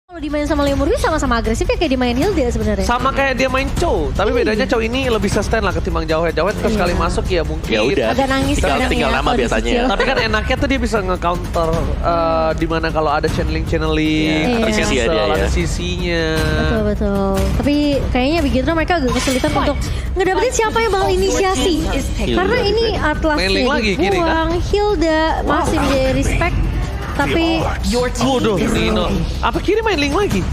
Kalau dimain sama Leomurwi sama-sama agresif ya kayak dimain Hilda sebenarnya. Sama kayak dia main Chow, tapi bedanya Chow ini lebih sustain lah ketimbang Jawhead. Jawhead kan sekali masuk ya mungkin. Ya udah. Agak nangis kadang tinggal ya, nama kalau biasanya. dicicil. Tapi kan enaknya tuh dia bisa nge-counter dimana kalau ada channeling, Iya. Ada sisi ya dia ya. ada sisinya. Betul. Tapi kayaknya begitu mereka agak kesulitan untuk ngedapetin siapa yang bakal inisiasi. Karena ini Atlasnya Main link lagi, kiri, dibuang, Hilda masih menjadi respect. Tapi Waduh, Nino. Apa kiri main link lagi?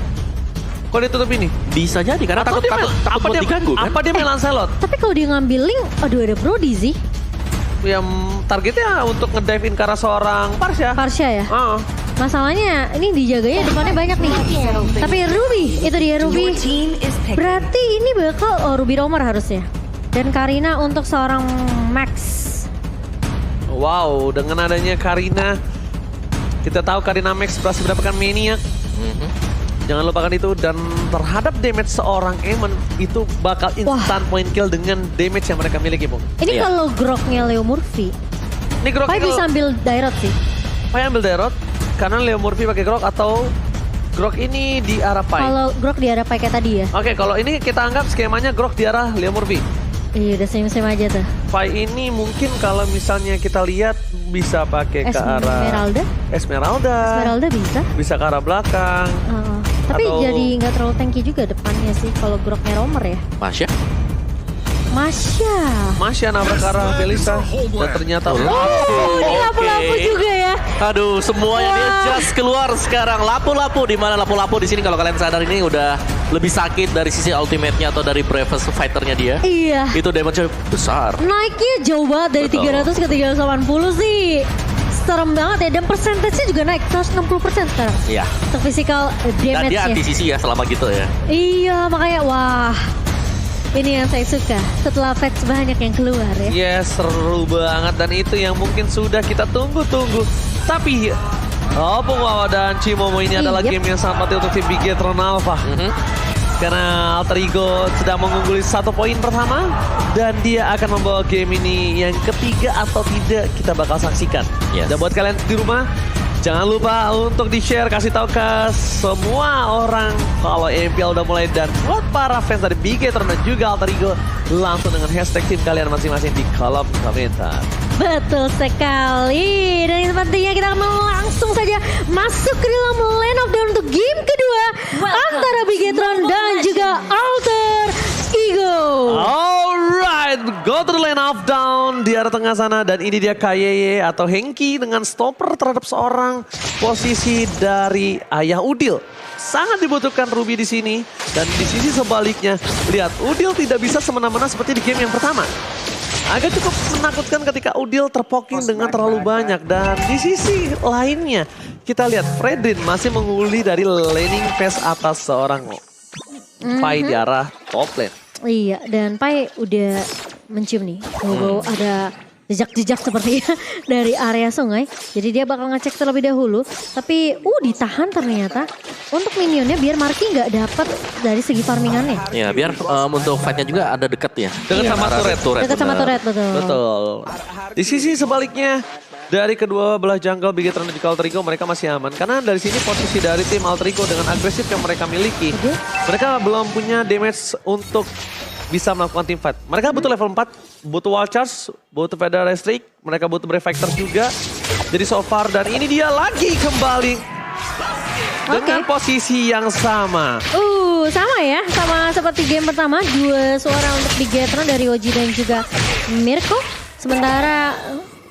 Kok dia tutup ini? Bisa jadi karena Atau takut dia main- takut buat diganggu kan. Apa dia main Lancelot? tapi kalau dia ngambil link, aduh ada Brody sih. Yang targetnya untuk ngedive-in ke arah seorang Parsha. Parsha ya. Ah. Masalahnya ini dijaganya depannya banyak nih. Tapi Ruby, itu dia Ruby. Berarti ini bakal Ruby Romer harusnya. Dan Karina untuk seorang Max. Wow, dengan adanya Karina, kita tahu Karina Max berhasil mendapatkan Maniac. Jangan lupakan itu, dan terhadap damage seorang Eamon itu bakal instant point kill dengan damage yang mereka miliki, Bung. Ini Iya. kalau groknya Leomurphy, Ini Grok Pai bisa ambil Dairot sih. Pai ambil Dairot karena Leomurphy pakai Grok atau Grok ini di arah Pai. Kalau grok di arah Pai kayak tadi ya. Oke, kalau ini kita anggap skemanya Grok di arah Leomurphy. Iya udah senyum-senyum aja tuh. Pai ini mungkin kalau misalnya kita lihat bisa pakai ke arah Esmeralda bisa. Bisa ke arah belakang. Tapi Atau- jadi nggak terlalu tanky juga depannya sih kalau groknya Romer ya. Masya. Masya nabrak ke arah Belisa dan ternyata Oh, ini Oke. lapu-lapu juga ya. Aduh, semuanya dia Wah. just keluar sekarang. Lapu-lapu di mana lapu-lapu di sini kalau kalian sadar ini udah lebih sakit dari sisi ultimate-nya atau dari bravest fighter-nya dia. Iya. Itu damage-nya besar. Naiknya jauh banget dari Betul. 300 ke 380 sih. Serem banget ya, dan persentasenya juga naik 160% sekarang Iya. untuk physical Dan dia damage-nya. anti sisi ya selama gitu ya. Iya, makanya wah. Ini yang saya suka setelah patch banyak yang keluar ya. yes, seru banget, dan itu yang mungkin sudah kita tunggu-tunggu. Tapi Opung Wawa dan Cimomo ini adalah Yep. game yang sangat penting untuk tim Bigetron Alpha. Karena Alter Ego sedang mengungguli 1 poin pertama, dan dia akan membawa game ini yang ketiga atau tidak kita bakal saksikan. Yes. Dan buat kalian di rumah, jangan lupa untuk di-share, kasih tahu ke semua orang kalau MPL udah mulai, dan buat para fans dari Bigetron dan juga Alter Ego langsung dengan hashtag tim kalian masing-masing di kolom komentar. Betul sekali. Dan yang pentingnya kita akan langsung saja masuk ke dalam Land of Dawn untuk game kedua antara Bigetron dan juga Alter Ego. Alright, go to the lane of down di arah tengah sana, dan ini dia KYY atau Hengki dengan stopper terhadap seorang posisi dari Ayah Udil. Sangat dibutuhkan Ruby di sini, dan di sisi sebaliknya lihat Udil tidak bisa semena-mena seperti di game yang pertama. Agak cukup menakutkan ketika Udil terpoking dengan terlalu banyak, dan di sisi lainnya kita lihat Fredrin masih mengungguli dari laning phase atas seorang Pai di arah top lane. Iya, dan Pai udah mencium nih. Bau ada jejak-jejak sepertinya dari area sungai. Jadi dia bakal ngecek terlebih dahulu. Tapi ditahan ternyata untuk minionnya biar Marky nggak dapat dari segi farmingannya. Ya, biar untuk fight-nya juga ada dekat ya. Dekat sama turret. Dekat sama turret, betul. Betul. Di sisi sebaliknya, dari kedua belah jungle Bigetron dan juga Alter Ego, mereka masih aman. Karena dari sini posisi dari tim Alter Ego dengan agresif yang mereka miliki, mereka belum punya damage untuk bisa melakukan team fight. Mereka butuh level 4, butuh wall charge, butuh feather restrict, mereka butuh brave factor juga. Jadi so far, dan ini dia lagi kembali dengan posisi yang sama. Sama ya, sama seperti game pertama, 2 suara untuk Bigetron dari Oji dan juga Mirko. Sementara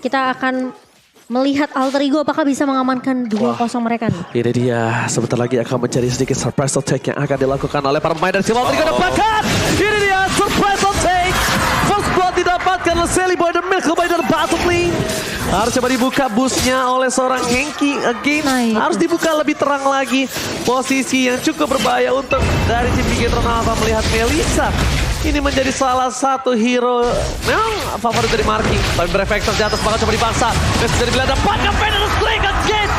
kita akan melihat Alter Ego apakah bisa mengamankan 2-0 mereka nih. Ini dia, sebentar lagi akan mencari sedikit surprise attack yang akan dilakukan oleh para pemain dari tim Alter Ego. Dapatkan! Ini dia, surprise attack! First blood didapatkan oleh Sally Boy dan Milko Boy dari Battle Lane. Harus coba dibuka busnya oleh seorang Hengki again. Nah, itu. Harus dibuka lebih terang lagi. Posisi yang cukup berbahaya untuk dari tim Bigetron Alpha melihat Melissa. Ini menjadi salah satu hero memang favorit dari Marky. Tapi Brevector di atas bakal coba dipaksa. Messi dari Belanda dapatkan Peter Strike again.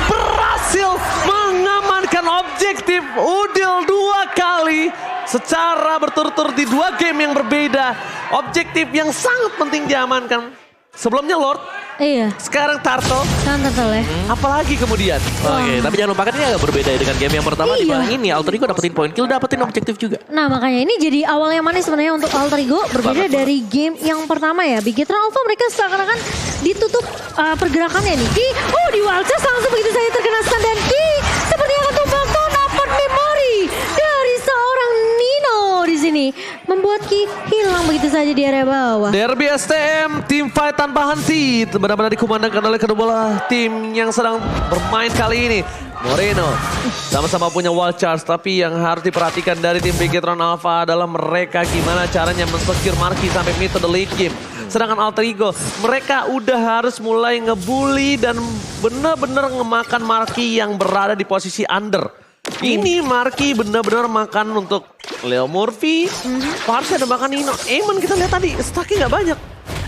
Berhasil mengamankan objektif Udil 2 kali. Secara berturut-turut di 2 game yang berbeda. Objektif yang sangat penting diamankan. Sebelumnya Lord, Iya, sekarang Turtle, kan Turtle ya. apalagi kemudian. Oke, tapi jangan lupakan ini agak berbeda dengan game yang pertama. Di Iya. mana ini Alter Ego dapetin poin kill, dapetin objektif juga. Nah makanya ini jadi awal yang manis sebenarnya untuk Alter Ego. Berbeda dari game yang pertama ya. Bigetron Alpha mereka seakan-akan ditutup pergerakannya nih. Ki, di Wild Chest langsung begitu saja terkena stun. Dan Ki seperti akan tumbang tuh dapat memori dari seorang Nino di sini. Membuat Ki hilang begitu saja di area bawah. Derby STM, tim fight tanpa henti. Benar-benar dikumandangkan oleh kedua tim yang sedang bermain kali ini. Moreno sama-sama punya wall charge, tapi yang harus diperhatikan dari tim Bigetron Alpha adalah mereka gimana caranya men-secure Marky sampai mid to the late game. Sedangkan Alter Ego, mereka udah harus mulai ngebully dan benar-benar ngemakan Marky yang berada di posisi under. Ini Marky benar-benar makan untuk Leo Murphy, harusnya ada makan Nino. Eamon kita lihat tadi, stucknya nggak banyak.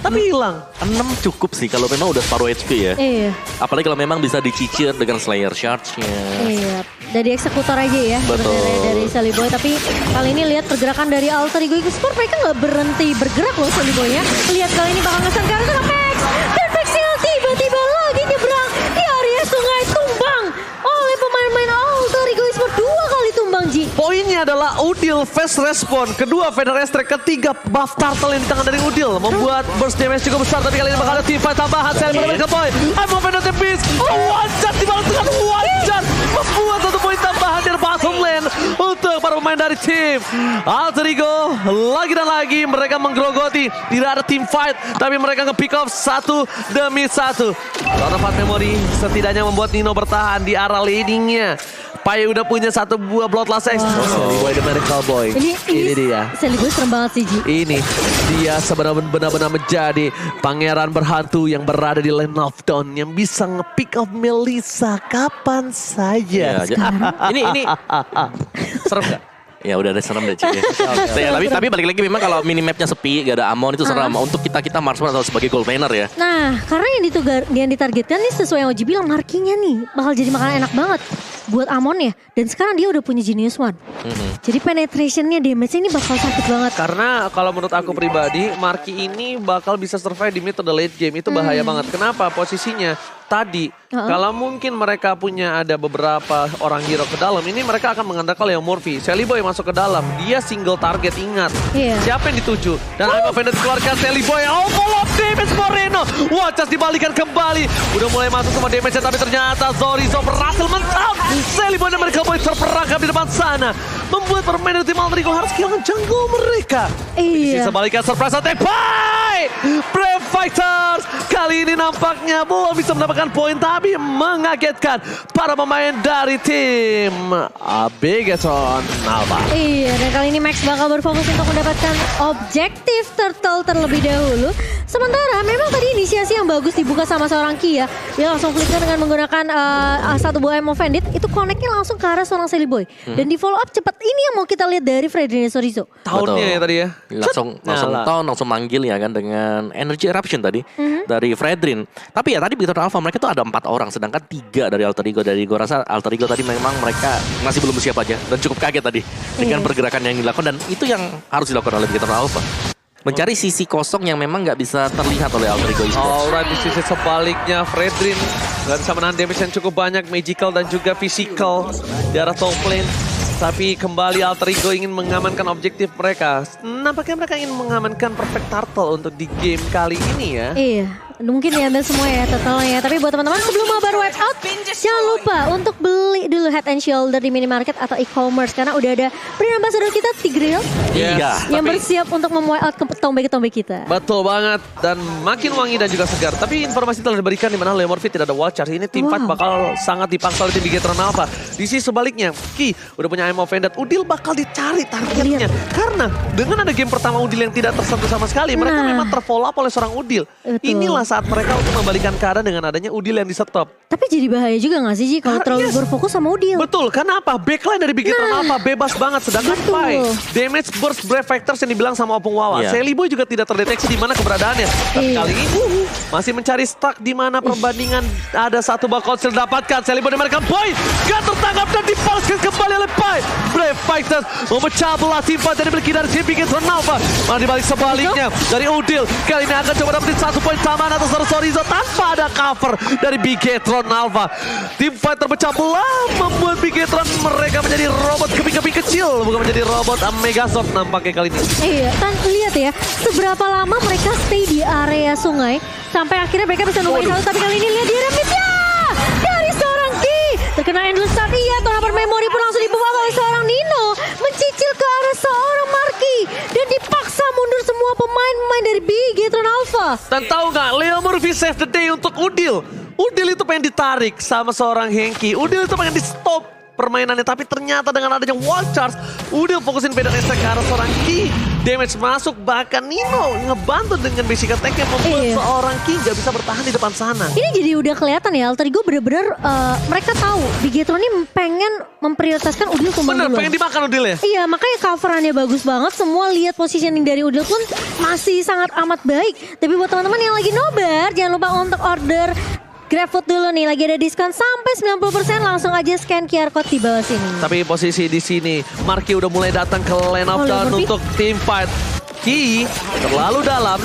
Tapi hilang. 6 cukup sih kalau memang udah separuh HP ya. Iya. Apalagi kalau memang bisa dicicir dengan Slayer Charge-nya. Iya, dari eksekutor aja ya. Betul. Sebenarnya dari Sally Boy. Tapi kali ini lihat pergerakan dari Alter Ego Sport, mereka nggak berhenti bergerak loh Sally Boy-nya. Lihat kali ini bakal ngesan ke arah Max. Dan Maxil tiba-tiba lagi nyebrang di area sungai, tumbang oleh pemain-pemain Alter Ego Sport. 2 kali tumbang, Ji. Poinnya adalah Udil fast respon. Kedua Vader Estrek, ketiga buff Turtle yang di tangan dari Udil. Membuat burst damage cukup besar, tapi kali ini bakal ada team fight tambahan. Saya mendapatkan poin. I'm open the beast. One shot dibalas dengan one shot. Membuat 1 poin tambahan dari bottom lane untuk para pemain dari tim Alter Ego. Lagi dan lagi mereka menggerogoti. Tidak ada team fight, tapi mereka nge-pick off 1 demi 1. Ronald Memory setidaknya membuat Nino bertahan di arah leadingnya. Pai udah punya 1 buah Bloodlust X. Sally Boy the Miracle Boy. Ini dia. Sally Boy serem banget sih, Ji. Ini dia sebenarnya benar-benar menjadi pangeran berhantu yang berada di Land of Dawn yang bisa nge-pick up Melissa kapan saja. Ya, ini Serem gak? ya udah ada serem deh Cik. Tapi balik lagi memang kalau minimapnya sepi, gak ada Amon itu serem. Untuk kita marksman atau sebagai gold laner ya. Nah, karena yang ditargetkan nih sesuai yang Oji bilang, markingnya nih bakal jadi makanan enak banget buat Amon ya. Dan sekarang dia udah punya Genius One. Jadi penetrationnya, damage ini bakal sakit banget. Karena kalau menurut aku pribadi, Marky ini bakal bisa survive di mid to the late game. Itu bahaya banget. Kenapa? Posisinya tadi, kalau mungkin mereka punya ada beberapa orang hero ke dalam, ini mereka akan mengandalkan Leo Murphy. Sally Boy masuk ke dalam, dia single target, ingat. Iya. Siapa yang dituju? Dan I'm offended dikeluarkan Sally Boy. Oh, full of damage Moreno. Wah, cas dibalikan kembali. Udah mulai masuk semua damage, tapi ternyata Zorizo berhasil mentap. Sally Boy dan mereka Boy terperangkap di depan sana. Membuat permainan tim Alter Ego harus kehilangan jungle mereka. Iya. Sebaliknya surprise attack by Brave Fighters. Kali ini nampaknya belum bisa mendapatkan poin, tapi mengagetkan para pemain dari tim Bigetron Alpha. Iya, dan kali ini Max bakal berfokus untuk mendapatkan objektif Turtle terlebih dahulu. Sementara memang tadi inisiasi yang bagus dibuka sama seorang Kia. Dia langsung flicker dengan menggunakan 1 buah Ammo Bandit. Itu connect-nya langsung ke arah seorang Sally Boy. Dan di follow up cepat, ini yang mau kita lihat dari Fredrin Zorizo. Tahunnya ya tadi ya. Langsung manggil ya kan dengan Energy Eruption tadi dari Fredrin. Tapi ya tadi Bigetron Alpha mereka tuh ada 4 orang, sedangkan 3 dari Alter Ego. Dari gue rasa Alter Ego tadi memang mereka masih belum siap aja dan cukup kaget tadi dengan pergerakan yang dilakukan, dan itu yang harus dilakukan oleh Bigetron Alpha. Mencari sisi kosong yang memang nggak bisa terlihat oleh Alter Ego. Alright, di sisi sebaliknya Fredrin nggak bisa menahan damage yang cukup banyak, magical dan juga physical di arah top lane. Tapi kembali Alter Ego ingin mengamankan objektif mereka. Nampaknya mereka ingin mengamankan Perfect Turtle untuk di game kali ini ya. Iya, mungkin diambil semua ya totalnya. Tapi buat teman-teman sebelum mabar wipe out, jangan lupa untuk beli dulu Head and Shoulder di minimarket atau e-commerce. Karena udah ada brand ambassador kita, Tigreal. Yes. Yang bersiap untuk mem-wipe out tombe-tombe kita. Betul banget, dan makin wangi dan juga segar. Tapi informasi telah diberikan di mana Leo Murphy tidak ada wall charge. Ini tim fight bakal sangat dipaksa oleh tim Bigetron Alpha. Di sisi sebaliknya, Ki udah punya Ammo Bandit. Udil bakal dicari targetnya. Karena dengan ada game pertama Udil yang tidak tersentuh sama sekali, mereka memang terfollow up oleh seorang Udil. Inilah saat mereka untuk membalikan keadaan dengan adanya Udil yang di stop. Tapi jadi bahaya juga gak sih Ji kalau terlalu berfokus sama Udil? Betul, kenapa? Backline dari Bigetron Alpha bebas banget. Sedangkan Pai, damage burst Brave Factors yang dibilang sama Opung Wawa. Sally Boy juga tidak terdeteksi di mana keberadaannya. Tapi kali ini masih mencari stuck di mana perbandingan ada 1 bakal dapatkan. Sally Boy dan mereka Boy, Gator tertangkap dan dibalaskan kembali oleh Pai. Brave Fighters memecah belah tim fight yang dimiliki dari tim Bigetron Alpha. Malah dibalik sebaliknya dari Udil. Kali ini akan coba dapetin 1 poin tambahan atas Sorizo tanpa ada cover dari Bigetron Alpha. Tim fight terpecah belah membuat Bigetron mereka menjadi robot keping-keping kecil, bukan menjadi robot Megazord nampaknya kali ini. Iya, lihat ya, seberapa lama mereka stay di area sungai sampai akhirnya mereka bisa numpahin satu. Tapi kali ini lihat dia remitnya dari seorang Ki. Terkena endless start, iya, turnamen memori pun langsung dibawa oleh seorang Nino. Mencicil ke arah seorang Marky. Dan dipaksa mundur semua pemain-pemain dari Bigetron Alpha. Dan tahu nggak, Leo Murphy save the day untuk Udil. Udil itu pengen ditarik sama seorang Henki. Udil itu pengen di stop permainannya, tapi ternyata dengan adanya wall charge, Udil fokusin pedang estek ke arah seorang Ki. Damage masuk, bahkan Nino ngebantu dengan basic attack yang membuat seorang Ki gak bisa bertahan di depan sana. Ini jadi udah kelihatan ya, Alter Ego bener-bener mereka tahu Bigetron ini pengen memprioritaskan Udil tumbang duluan. Bener, pengen dimakan Udil ya? Iya, makanya coverannya bagus banget. Semua lihat positioning dari Udil pun masih sangat amat baik. Tapi buat teman-teman yang lagi nobar, jangan lupa untuk order GrabFood dulu nih, lagi ada diskon sampai 90%, langsung aja scan QR code di bawah sini. Tapi posisi di sini, Marky udah mulai datang ke lane of down untuk team fight. Ki terlalu dalam,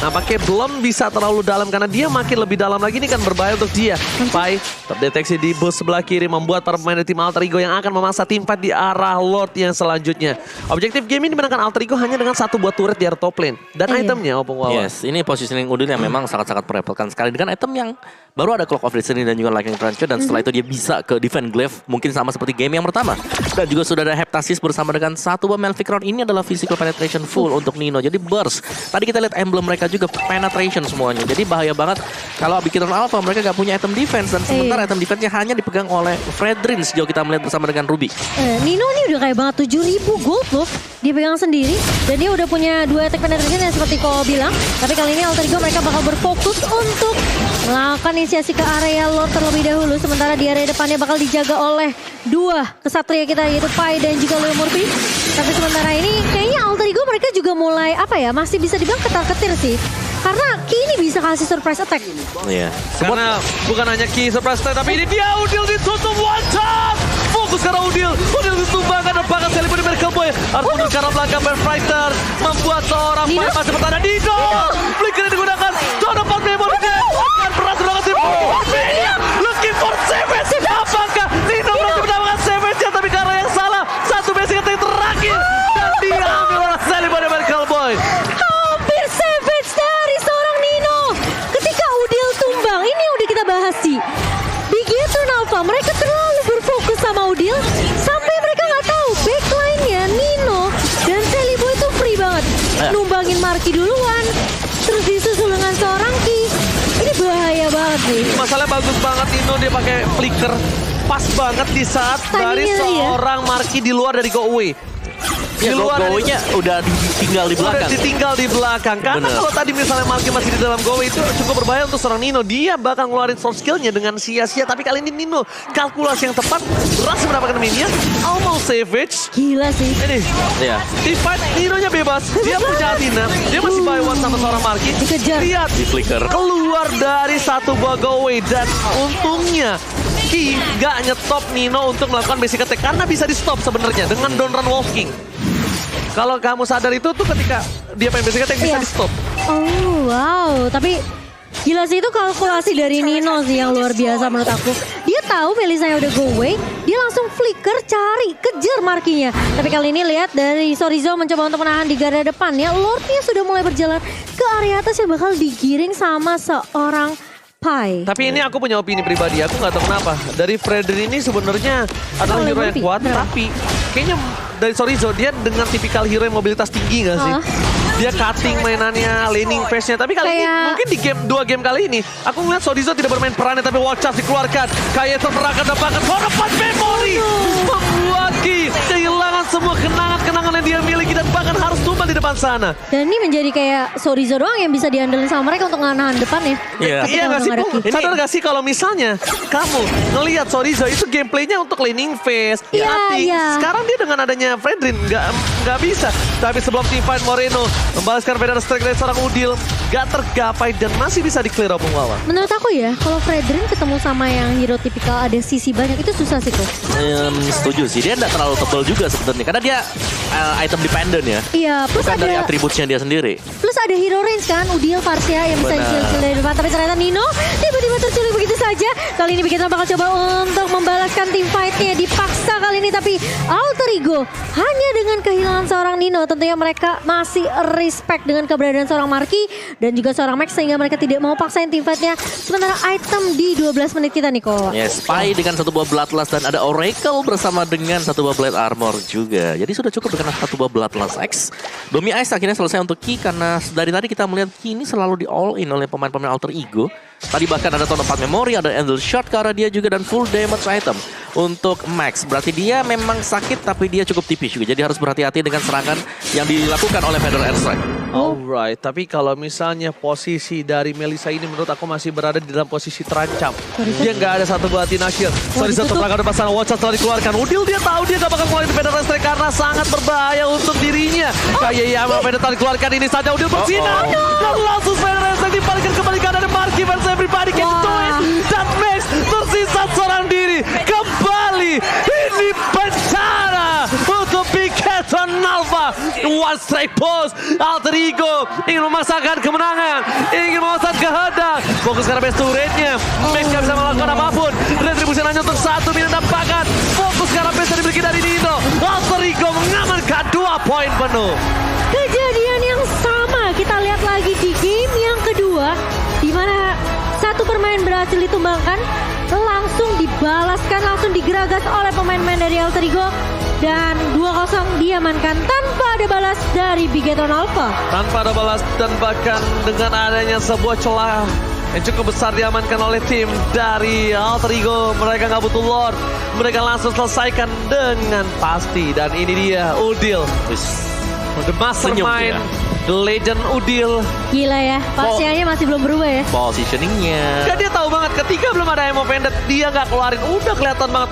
nampaknya belum bisa terlalu dalam karena dia makin lebih dalam lagi, ini kan berbahaya untuk dia. Pai terdeteksi di bus sebelah kiri membuat para pemain dari tim Alter Ego yang akan memaksa tim fight di arah Lord yang selanjutnya. Objektif game ini dimenangkan Alter Ego hanya dengan 1 buah turret di area top lane dan itemnya Opung Wawa. Yes, ini positioning Udil yang memang sangat-sangat merepotkan sekali dengan item yang baru ada Clock of Destiny dan juga Lightning Cruncher, dan setelah itu dia bisa ke Defend Glaive mungkin sama seperti game yang pertama. Dan juga sudah ada Heptasis bersama dengan 1 buah Melvic Round. Ini adalah physical penetration full untuk Nino, jadi burst. Tadi kita lihat emblem mereka juga penetration semuanya, jadi bahaya banget kalau Bigetron Alpha mereka gak punya item defense, dan sementara item defense-nya hanya dipegang oleh Fredrin sejauh kita melihat bersama dengan Ruby. Nino ini udah kayak banget 7.000 gold loh dia pegang sendiri, dan dia udah punya 2 attack penetration yang seperti Ko bilang. Tapi kali ini Alter Ego mereka bakal berfokus untuk melakukan inisiasi ke area Lord terlebih dahulu, sementara di area depannya bakal dijaga oleh 2 kesatria kita, yaitu Pai dan juga Leo Murphy. Tapi sementara ini kayaknya Alter Ego mereka juga mulai masih bisa dibilang ketar-ketir sih. Karena Ki ini bisa kasih surprise attack. Iya. Karena bukan hanya Ki surprise attack, tapi ini dia Udil ditutup one shot. Fokus karena Udil ditumbangkan dan bahkan Celebrity Miracle Boy harus mundur karena belakang Fighter membuat seorang Pai masih bertahan. Nino flicker yang digunakan Donovan Memori akan berhasil melakukan looking for Savage. Apakah Nino berhasil mendapatkan Savage-nya, tapi karena yang salah, 1 basic attack terakhir dan diambil oleh Celebrity Miracle Boy. Hampir savage dari seorang Nino. Ketika Udil tumbang, ini udah kita bahas sih. Bigetron Alpha mereka terlalu berfokus sama Udil sampai mereka nggak tahu backline-nya Nino dan Celibo itu free banget. Numbangin Marky duluan, terus disusul dengan seorang Ki. Ini bahaya banget nih. Masalahnya bagus banget Nino, dia pakai flicker pas banget di saat dari seorang Marky di luar dari go away. Ya, go-nya udah ditinggal di belakang. Udah ditinggal di belakang. Karena kalau tadi misalnya Marky masih di dalam go away, itu cukup berbahaya untuk seorang Nino. Dia bakal ngeluarin soft skillnya dengan sia-sia. Tapi kali ini Nino kalkulasi yang tepat, berhasil mendapatkan minion, almost savage. Gila sih. Ini, di fight Nino-nya bebas. Dia punya Athena, dia masih buy one sama seorang Marky. Dikejar. Lihat, Di flicker. keluar dari 1 buah go away. Dan untungnya Ki gak nyetop Nino untuk melakukan basic attack karena bisa di stop sebenarnya dengan Don't Run Walking. Kalau kamu sadar itu tuh ketika dia pengen basic attack bisa di stop. Oh wow, tapi gila sih itu kalkulasi dari Nino sih yang luar biasa menurut aku. Dia tahu Melisanya udah go away, dia langsung flicker cari, kejar Markinya. Tapi kali ini lihat dari Sorizo mencoba untuk menahan di garda depan ya. Lordnya sudah mulai berjalan ke area atas yang bakal digiring sama seorang Pai. Tapi ini aku punya opini pribadi, aku nggak tahu kenapa. Dari Fredrin ini sebenarnya adalah hero yang kuat, tapi kayaknya dari Sorizo dia dengan tipikal hero yang mobilitas tinggi nggak sih? Dia cutting mainannya, laning phase-nya. Tapi kali ini mungkin di game 2 game kali ini aku ngeliat Sorizo tidak bermain perannya, tapi watch out dikeluarkan. Kayak terperangkat dan bahkan Donovan Memori membuat Ki kehilangan semua kenangan kenangan yang dia miliki dan bahkan harus tumbang di depan sana. Dan ini menjadi kayak Sorizo doang yang bisa diandelin sama mereka untuk nahan depan ya. Iya. Iya nggak sih, Udah Bung? nggak ada Sadar nggak sih kalau misalnya kamu ngelihat Sorizo itu gameplaynya untuk laning phase, Iya, cutting. iya. Sekarang dia dengan adanya Fredrin nggak bisa. Tapi sebelum teamfight Moreno membalaskan Feather Strike dari seorang Udil, nggak tergapai dan masih bisa di-clear Opung Wawa. Menurut aku ya, kalau Fredrin ketemu sama yang hero tipikal ada sisi banyak itu susah sih kok. Setuju sih, dia nggak terlalu tebal juga sebenarnya karena dia item dependent ya. Iya, plus Bukan dari ada atributnya dia sendiri. plus ada hero range kan, Udil, Farsia yang bisa Benar. kill-kill dari depan. Tapi ternyata Nino tiba-tiba terculik begitu saja. Kali ini Bigetron bakal coba untuk membalaskan tim fight-nya. Dipaksa kali ini tapi Alter Ego hanya dengan kehilangan seorang Nino. Tentunya mereka masih respect dengan keberadaan seorang Marky dan juga seorang Max sehingga mereka tidak mau paksain tim fight-nya. Sementara item di 12 menit kita nih kok. Yes, Spy dengan satu buah Bloodlust dan ada Oracle bersama dengan satu buah Blade Armor juga. Jadi sudah cukup dengan satu buah Bloodlust X. Domi Ice akhirnya selesai untuk Ki karena dari tadi kita melihat Ki ini selalu di all in oleh pemain-pemain Alter Ego. Tadi bahkan ada Tone of Memory, ada Endless Shot ke arah dia juga dan full damage item untuk Max. Berarti dia memang sakit tapi dia cukup tipis juga. Jadi harus berhati-hati dengan serangan yang dilakukan oleh Feather Airstrike. Alright, tapi kalau misalnya posisi dari Melissa ini menurut aku masih berada di dalam posisi terancam. Dia nggak ada satu buah Tina Shield. Sorizo terperangkap depan sana, watch out setelah dikeluarkan. Udil dia tahu dia nggak bakal keluarin Feather Strike karena sangat berbahaya untuk dirinya. Kayak Yama Feather Strike dikeluarkan ini saja Udil bersinar. Dan langsung Feather Strike dibalikan kembali ke ada Marky versus everybody can do it. Dan Max tersisa seorang diri. Kembali ini bencana untuk Bigetron Alpha. One strike pose. Alter Ego ingin memasangkan kemenangan, ingin memasangkan kehendak. Fokus karena best turretnya. Max gak bisa melakukan apapun. Retribusi hanya untuk 1 minit dan bahkan fokus karena best yang dimiliki dari Nino. Alter Ego mengamankan 2 poin penuh. Kejadian yang sama kita lihat lagi di game yang kedua di mana satu permain berhasil ditumbangkan, langsung dibalaskan, langsung digeragas oleh pemain-pemain dari Alter Ego dan 2-0 diamankan tanpa ada balas dari Bigetron Alpha. Tanpa ada balas dan bahkan dengan adanya sebuah celah yang cukup besar diamankan oleh tim dari Alter Ego. Mereka nggak butuh Lord, mereka langsung selesaikan dengan pasti. Dan ini dia Udil, the mastermind, the legend Udil. Gila ya, pasiennya masih belum berubah ya. Positioningnya. Dan dia tahu banget ketika belum ada Emo Pendant, dia nggak keluarin, udah kelihatan banget